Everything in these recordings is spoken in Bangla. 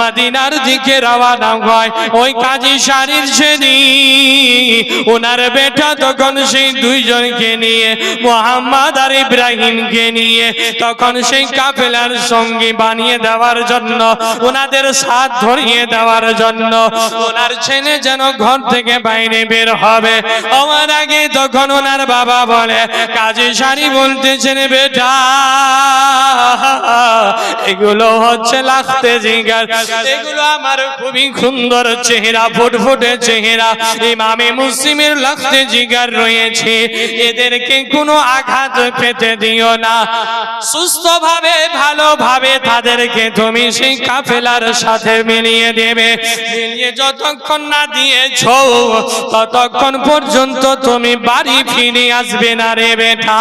মদিনার দিকে রওনা হয়। ওই কাজী শাড়ির ছেনি ওনার বেটা তখন সেই দুইজনকে নিয়ে মুহাম্মদ আর ইব্রাহিমকে নিয়ে তখন সেই কাফেলার সঙ্গী বানিয়ে দেওয়ার জন্য, ওনাদের সাথ ধরিয়ে দেওয়ার জন্য ওনার ছেলে যেন ঘর থেকে বাইরে বের হবে, আমার আগে তখন ওনার বাবা বলে, কাজী শাড়ি বলতেছেন বেটা এগুলো হচ্ছে লাখতে জিগার, এগুলো আমার খুবই সুন্দর চেহারা, ফুটফুটে চেহারা, ইমামে মুসলিমের লাখতে জিগার রয়েছে, এদেরকে কোনো আঘাত পেতে দিও না, সুস্থভাবে ভালোভাবে তাদেরকে তুমি সেই কাফেলার সাথে মিলিয়ে দেবে, মিলিয়ে যতক্ষণ না দিয়েছ ততক্ষণ পর্যন্ত তুমি বাড়ি ফিরে আসবে না রে বেটা।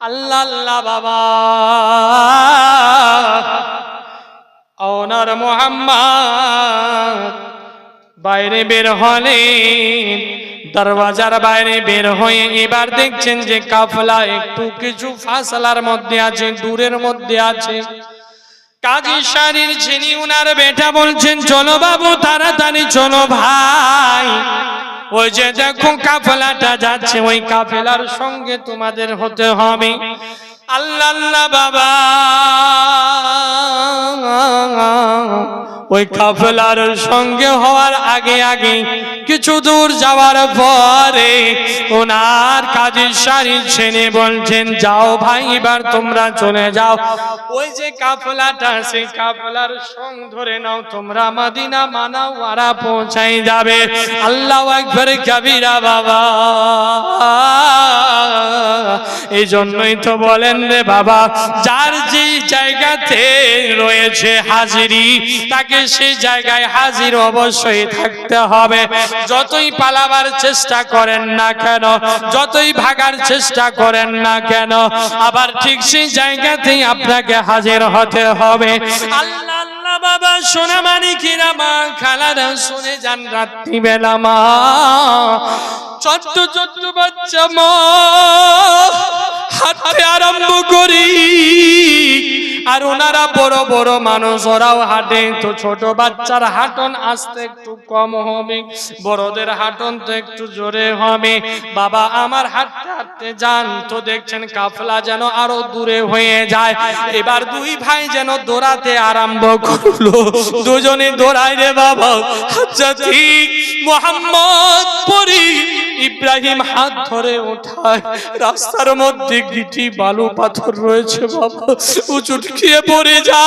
আল্লাহ আল্লাহ বাবা ওনার মুহাম্মদ বাইরে বের হলেন, দরওয়াজার বাইরে বের হয়ে এবার দেখছেন যে কাফেলা একটু কিছু ফাসলার মধ্যে আছে, দূরের মধ্যে আছে। কাজী শাড়ির ছেনি উনার বেটা বলছেন, চলো বাবু তাড়াতাড়ি চলো ভাই, ওই যে দেখো কাফেলাটা যাচ্ছে, ওই কাফেলার সঙ্গে তোমাদের হতে হবে। আল্লাহ আল্লাহ বাবা ওই কাফেলার সঙ্গে হওয়ার আগে আগে কিছু দূর যাওয়ার পরে ওনার কাজী শাড়ির ছেলে বলছেন, যাও ভাই এবার তোমরা চলে যাও, ওই যে কাফেলাটা সেই কাফেলার সঙ্গ ধরে নাও, তোমরা মদিনা মানাওয়ারা পৌঁছাই যাবে। আল্লাহু আকবার কাবীরা বাবা, এই জন্যই তো বলেন রে বাবা, যার যে জায়গাতে রয়েছে হাজিরি তাকে সেই জায়গায় হাজির অবশ্যই থাকতে হবে, যতই পালাবার চেষ্টা করেন না কেন, যতই ভাগার চেষ্টা করেন না কেন, আবার ঠিক সেই জায়গাতেই আপনাকে হাজির হতে হবে। আল্লাহ আল্লাহ বাবা সোনা মানিকেরা মা খালারা শুনে যান, রাত্রিবেলা মা ছোট্ট ছোট্ট বাচ্চা মা হাঁটতে আরম্ভ করি, আর ওনারা বড় বড় মানুষ ওরাও হাঁটে, তো ছোট বাচ্চার হাঁটন আসতে একটু কম হবে, বড়দের হাঁটন তো একটু জোরে হবে। বাবা আমার হাঁটতে হাঁটতে যান, তো দেখছেন কাফেলা যেন আরো দূরে হয়ে যায়, এবার দুই ভাই যেন দৌড়াতে আরম্ভ করলো, দুজনে দৌড়ায় রে বাবা। আচ্ছা ঠিক মুহাম্মদ পরি ইব্রাহিম হাত ধরে ওঠায়, রাস্তার মধ্যে গিটি বালু পাথর রয়েছে বাবা, উঁচুটকিয়ে পড়ে যা।